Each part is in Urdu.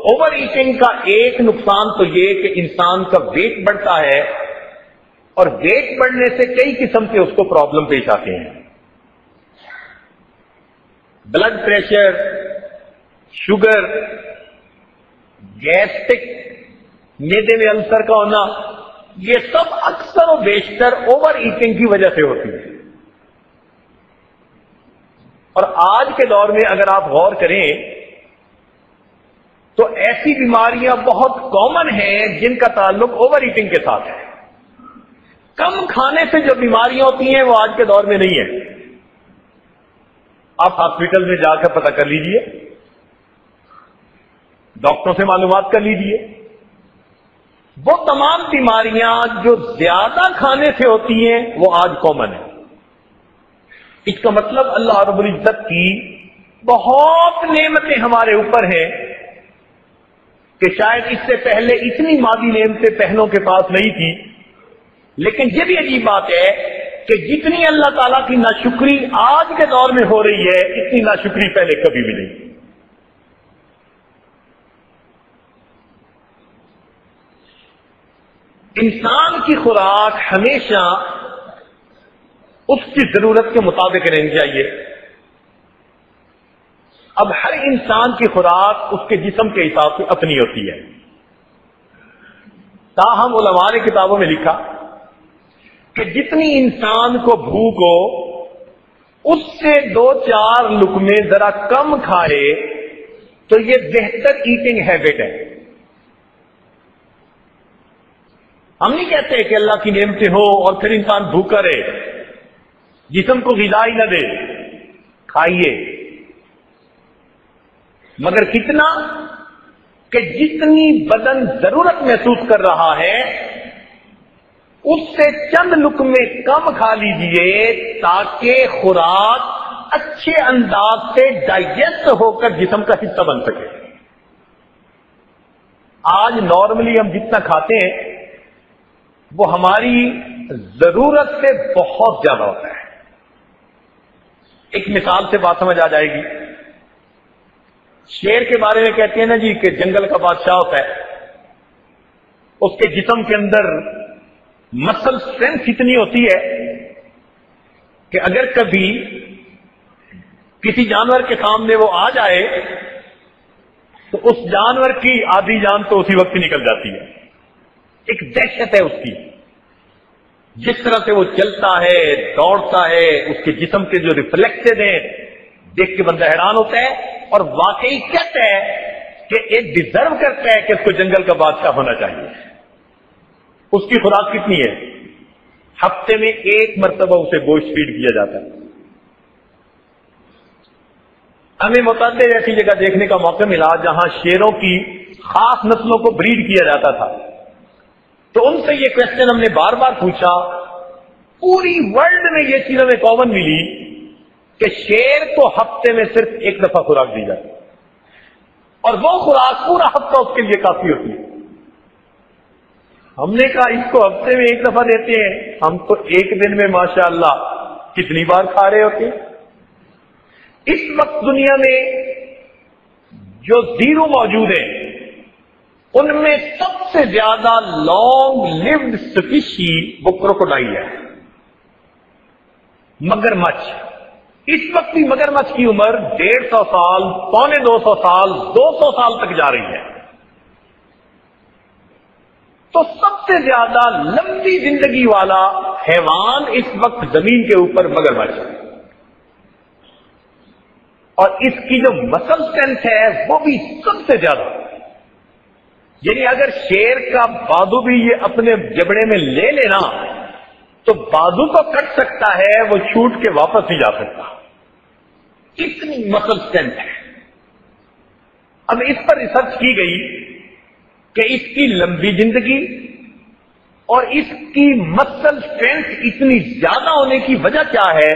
اوور ایٹنگ کا ایک نقصان تو یہ کہ انسان کا ویٹ بڑھتا ہے، اور ویٹ بڑھنے سے کئی قسم کے اس کو پرابلم پیش آتے ہیں، بلڈ پریشر، شوگر، گیسٹرک، معدے میں السر کا ہونا، یہ سب اکثر و بیشتر اوور ایٹنگ کی وجہ سے ہوتی ہے۔ اور آج کے دور میں اگر آپ غور کریں تو ایسی بیماریاں بہت کامن ہیں جن کا تعلق اوور ایٹنگ کے ساتھ ہے۔ کم کھانے سے جو بیماریاں ہوتی ہیں وہ آج کے دور میں نہیں ہے۔ آپ ہاسپٹل میں جا کر پتہ کر لیجئے، ڈاکٹروں سے معلومات کر لیجئے، وہ تمام بیماریاں جو زیادہ کھانے سے ہوتی ہیں وہ آج کامن ہیں۔ اس کا مطلب اللہ رب العزت کی بہت نعمتیں ہمارے اوپر ہیں کہ شاید اس سے پہلے اتنی مادی نعمتیں پہلوں کے پاس نہیں تھی، لیکن یہ بھی عجیب بات ہے کہ جتنی اللہ تعالیٰ کی ناشکری آج کے دور میں ہو رہی ہے اتنی ناشکری پہلے کبھی بھی نہیں۔ انسان کی خوراک ہمیشہ اس کی ضرورت کے مطابق رہنی چاہیے۔ اب ہر انسان کی خوراک اس کے جسم کے حساب سے اپنی ہوتی ہے، تاہم علماء نے کتابوں میں لکھا کہ جتنی انسان کو بھوک ہو اس سے 2-4 لقمے ذرا کم کھائے تو یہ بہتر ایٹنگ ہیبٹ ہے۔ ہم نہیں کہتے کہ اللہ کی نعمتیں ہو اور پھر انسان بھوکا رہے، جسم کو غذا ہی نہ دے، کھائیے، مگر کتنا کہ جتنی بدن ضرورت محسوس کر رہا ہے اس سے چند لقمے کم کھا لیجئے تاکہ خوراک اچھے انداز سے ڈائجسٹ ہو کر جسم کا حصہ بن سکے۔ آج نارملی ہم جتنا کھاتے ہیں وہ ہماری ضرورت سے بہت زیادہ ہوتا ہے۔ ایک مثال سے بات سمجھ آ جائے گی۔ شیر کے بارے میں کہتے ہیں نا جی کہ جنگل کا بادشاہ ہوتا ہے، اس کے جسم کے اندر مسل اسٹرینتھ اتنی ہوتی ہے کہ اگر کبھی کسی جانور کے سامنے وہ آ جائے تو اس جانور کی آدھی جان تو اسی وقت نکل جاتی ہے۔ ایک دہشت ہے اس کی، جس طرح سے وہ چلتا ہے، دوڑتا ہے، اس کے جسم کے جو ریفلیکسز ہیں دیکھ کے بندہ حیران ہوتا ہے، اور واقعی کہتا ہے کہ ایک ڈیزرو کرتا ہے کہ اس کو جنگل کا بادشاہ ہونا چاہیے۔ اس کی خوراک کتنی ہے؟ ہفتے میں 1 مرتبہ اسے گوشت فیڈ کیا جاتا ہے۔ ہمیں متعدد ایسی جگہ دیکھنے کا موقع ملا جہاں شیروں کی خاص نسلوں کو بریڈ کیا جاتا تھا، تو ان سے یہ کوشچن ہم نے بار بار پوچھا۔ پوری ورلڈ میں یہ چیز ہمیں کامن ملی کہ شیر کو ہفتے میں صرف 1 دفعہ خوراک دی جاتی، اور وہ خوراک پورا ہفتہ اس کے لیے کافی ہوتی ہے۔ ہم نے کہا اس کو ہفتے میں 1 دفعہ دیتے ہیں، ہم تو ایک دن میں ماشاءاللہ کتنی بار کھا رہے ہوتے ہیں۔ اس وقت دنیا میں جو زیرو موجود ہیں ان میں سب سے زیادہ لانگ لیوڈ اسپیشی وہ کروکوڈائل ہے، مگرمچھ۔ اس وقت بھی مگرمچھ کی عمر 150 سال، 250 سال، 200 سال تک جا رہی ہے۔ تو سب سے زیادہ لمبی زندگی والا حیوان اس وقت زمین کے اوپر مگرمچھ ہے، اور اس کی جو مسل اسٹرینتھ ہے وہ بھی سب سے زیادہ۔ یعنی اگر شیر کا بازو بھی یہ اپنے جبڑے میں لے لینا تو بازو تو کٹ سکتا ہے، وہ چھوٹ کے واپس نہیں جا سکتا، اتنی مسل اسٹرینتھ ہے۔ اب اس پر ریسرچ کی گئی کہ اس کی لمبی زندگی اور اس کی مسل اسٹرینتھ اتنی زیادہ ہونے کی وجہ کیا ہے،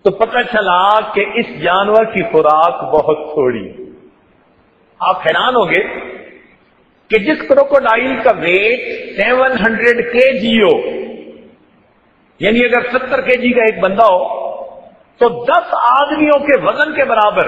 تو پتہ چلا کہ اس جانور کی خوراک بہت تھوڑی۔ آپ حیران ہوں گے کہ جس کروکوڈائل کا ویٹ 700 kg ہو، یعنی اگر 70 kg کا ایک بندہ ہو تو 10 آدمیوں کے وزن کے برابر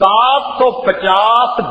750